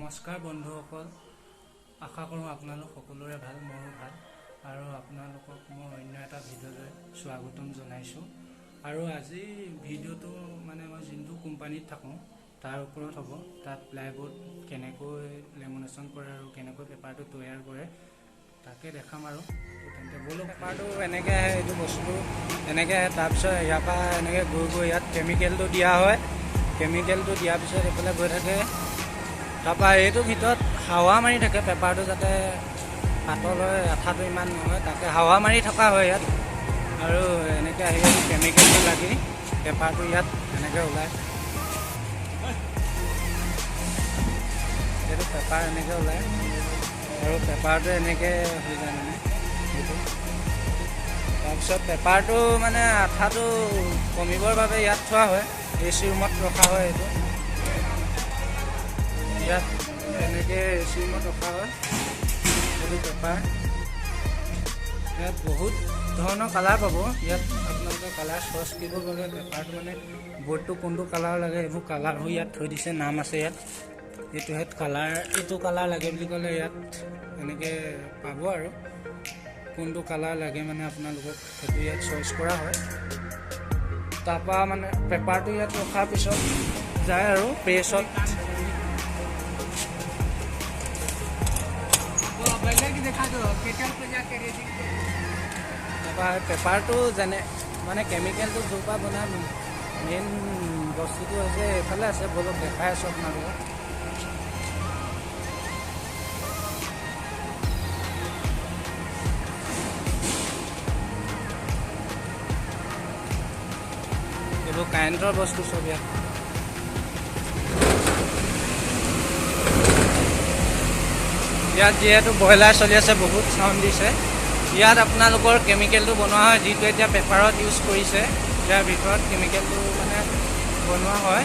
নমস্কাৰ বন্ধুসকল, আশা কৰোঁ আপোনালোক সকলোৰে ভাল, মোৰো ভাল। আৰু আপোনালোকক মই অন্য এটা ভিডিঅ'লৈ স্বাগতম জনাইছোঁ। আৰু আজি ভিডিঅ'টো মানে মই যোনটো কোম্পানীত থাকোঁ তাৰ ওপৰত হ'ব। তাত প্লাইবোৰ্ড কেনেকৈ লেমিনেশ্যন কৰে আৰু কেনেকৈ পেপাৰটো তৈয়াৰ কৰে তাকে দেখাম। আৰু তেন্তে ব'লো, পেপাৰটো এনেকৈ আহে, এইটো বস্তুটো এনেকৈ আহে। তাৰপিছত ইয়াৰ পৰা এনেকৈ গৈ গৈ ইয়াত কেমিকেলটো দিয়া হয়। কেমিকেলটো দিয়াৰ পিছত এইফালে গৈ থাকে। তাৰপৰা এইটোৰ ভিতৰত হাৱা মাৰি থাকে পেপাৰটো, যাতে পাতল হয়, আঠাটো ইমান নহয়, তাকে হাৱা মাৰি থকা হয় ইয়াত। আৰু এনেকৈ আহি আহি কেমিকেলটো লাগি পেপাৰটো ইয়াত এনেকৈ ওলায়। এইটো পেপাৰ এনেকৈ ওলায় আৰু পেপাৰটো এনেকৈ হৈ যায় মানে সেইটো। তাৰপিছত পেপাৰটো মানে আঠাটো কমিবৰ বাবে ইয়াত থোৱা হয়, AC ৰুমত ৰখা হয়। এইটো ইয়াত এনেকৈ AC ৰুমত ৰখা হয় এইটো পেপাৰ। ইয়াত বহুত ধৰণৰ কালাৰ পাব। ইয়াত আপোনালোকে কালাৰ চইচ কৰিব গ'লে পেপাৰটো মানে বৰ্ডটো কোনটো কালাৰ লাগে এইবোৰ কালাৰো ইয়াত থৈ দিছে, নাম আছে ইয়াত। এইটো হেড কালাৰ, এইটো কালাৰ লাগে বুলি ক'লে ইয়াত এনেকৈ পাব। আৰু কোনটো কালাৰ লাগে মানে আপোনালোকক সেইটো ইয়াত চইচ কৰা হয়। তাৰপৰা মানে পেপাৰটো ইয়াত ৰখাৰ পিছত যায় আৰু প্ৰেছত। তাৰপৰা পেপাৰটো যেনে মানে কেমিকেলটো য'ৰ পৰা বনাই, মেইন বস্তুটো হৈছে এইফালে আছে, বলক দেখাই আছোঁ আপোনালোকক। এইবোৰ কাৰেণ্টৰ বস্তু চব ইয়াত। ইয়াত যিহেতু ব্ৰইলাৰ চলি আছে, বহুত চাউণ্ড দিছে। ইয়াত আপোনালোকৰ কেমিকেলটো বনোৱা হয়, যিটো এতিয়া পেপাৰত ইউজ কৰিছে। ইয়াৰ ভিতৰত কেমিকেলটো মানে বনোৱা হয়।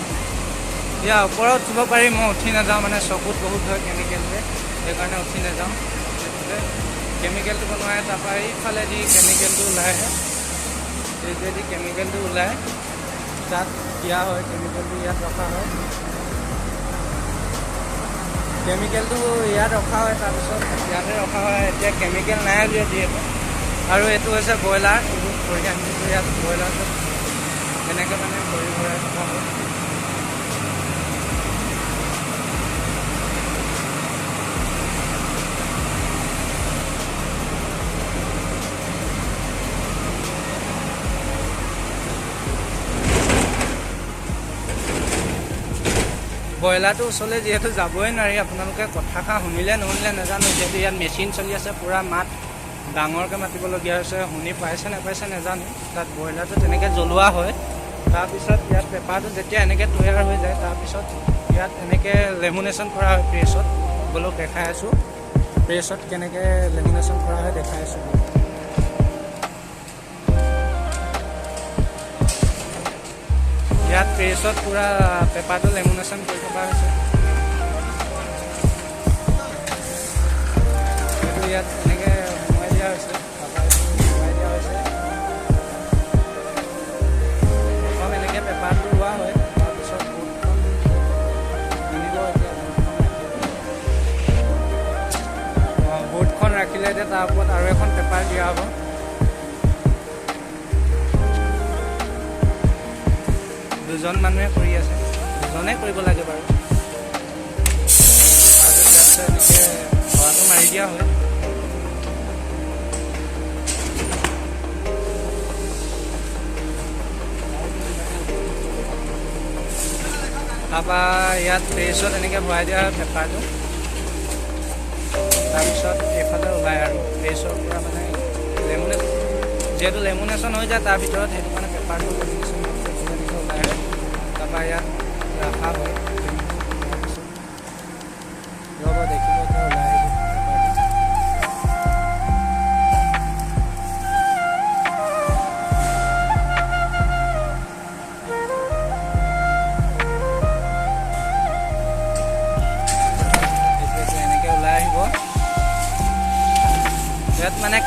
ইয়াৰ ওপৰত উঠিব পাৰি, মই উঠি নাযাওঁ, মানে চকুত বহুত হয় কেমিকেলটোৱে, সেইকাৰণে উঠি নাযাওঁ। কেমিকেলটো বনোৱা হয়। তাৰপৰা এইফালেদি কেমিকেলটো ওলাই আহে, এইটোৱেদি কেমিকেলটো ওলাই তাত দিয়া হয়। কেমিকেলটো ইয়াত ৰখা হয়, কেমিকেলটো ইয়াত ৰখা হয়। তাৰপিছত ইয়াতে ৰখা হয়। এতিয়া কেমিকেল নাই যিহেতু। আৰু এইটো হৈছে ব্ৰইলাৰ, এইবোৰ কৰি আনিছোঁ ইয়াত। ব্ৰইলাৰটো এনেকৈ মানে ভৰাই থকা হয়। ব্ৰইলাৰটোৰ ওচৰলৈ যিহেতু যাবই নোৱাৰি, আপোনালোকে কথাষাৰ শুনিলে নুশুনিলে নাজানো। যিহেতু ইয়াত মেচিন চলি আছে, পূৰা মাত ডাঙৰকৈ মাতিবলগীয়া হৈছে। শুনি পাইছে নাপাইছে নাজানো। তাত ব্ৰইলাৰটো তেনেকৈ জ্বলোৱা হয়। তাৰপিছত ইয়াত পেপাৰটো যেতিয়া এনেকৈ তৈয়াৰ হৈ যায়, তাৰপিছত ইয়াত এনেকৈ লেমিনেশ্যন কৰা হয় প্ৰেছত। বলক দেখাই আছোঁ প্ৰেছত কেনেকৈ লেমিনেশ্যন কৰা হয়, দেখাই আছোঁ। ইয়াত প্ৰেছত পূৰা পেপাৰটো লেমিনেশ্যন কৰি থকা হৈছে। এইটো ইয়াত এনেকৈ সোমাই দিয়া হৈছে, সোমাই দিয়া হৈছে। প্ৰথম এনেকৈ পেপাৰটো লোৱা হয়, তাৰপিছত বৰ্ডখন আনিব। এতিয়া বৰ্ডখন ৰাখিলে এতিয়া তাৰ ওপৰত আৰু এখন পেপাৰ দিয়া হ'ব। দুজন মানুহে কৰি আছে, দুজনে কৰিব লাগে বাৰু। তাৰপিছত এনেকৈ ধোৱাটো মাৰি দিয়া হয়। তাৰপৰা ইয়াত প্ৰেছত এনেকৈ ভৰাই দিয়া হয় পেপাৰটো। তাৰপিছত এইফালে ওলায় আৰু প্ৰেছৰ পৰা মানে যিহেতু লেমিনেশ্যন হৈ যায় তাৰ ভিতৰত, সেইটো কাৰণে পেপাৰটো লেমিনেশ্যন এনেকৈ ওলাই আহে। তাৰপৰা ইয়াত ৰখা হয়। ৰ'ব দেখিব এতিয়া ওলাই আহিব এনেকৈ ওলাই আহিব। ইয়াত মানে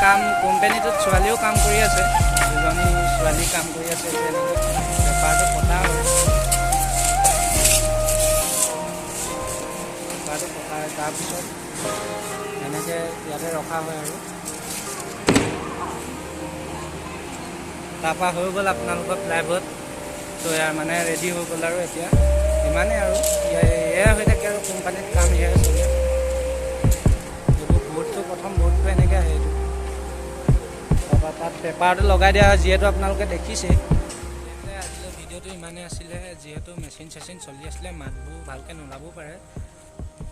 কোম্পানীটোত ছোৱালীও কাম কৰি আছে, দুজনী ছোৱালী কাম কৰি আছে। এনেকৈ পেপাৰটো কটা হয়। পেপাৰটো পকাই তাৰপিছত এনেকৈ ইয়াতে ৰখা হয় আৰু তাৰপৰা হৈ গ'ল আপোনালোকৰ প্লাইবোৰ্ড তৈয়াৰ মানে ৰেডি হৈ গ'ল আৰু এতিয়া ইমানেই আৰু এয়া হৈ থাকে আৰু কোম্পানীত কাম এয়াই চলে এইবোৰ বৰ্ডটো প্ৰথম বৰ্ডটো এনেকৈ আহে এইটো তাৰপৰা তাত পেপাৰটো লগাই দিয়া হয় যিহেতু আপোনালোকে দেখিছে আজিলৈ ভিডিঅ'টো ইমানেই আছিলে যিহেতু মেচিন চেচিন চলি আছিলে মাতবোৰ ভালকৈ নোলাবও পাৰে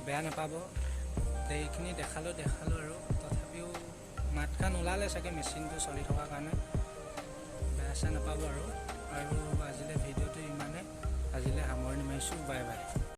বেয়া নাপাব এইখিনি দেখালোঁ আৰু তথাপিও মাত খান ওলালে চাগে মেচিনটো চলি থকাৰ কাৰণে বেয়া চেয়া নাপাব আৰু আজিলৈ ভিডিঅ'টো ইমানে আজিলৈ সামৰণি মাৰিছোঁ বাই বাই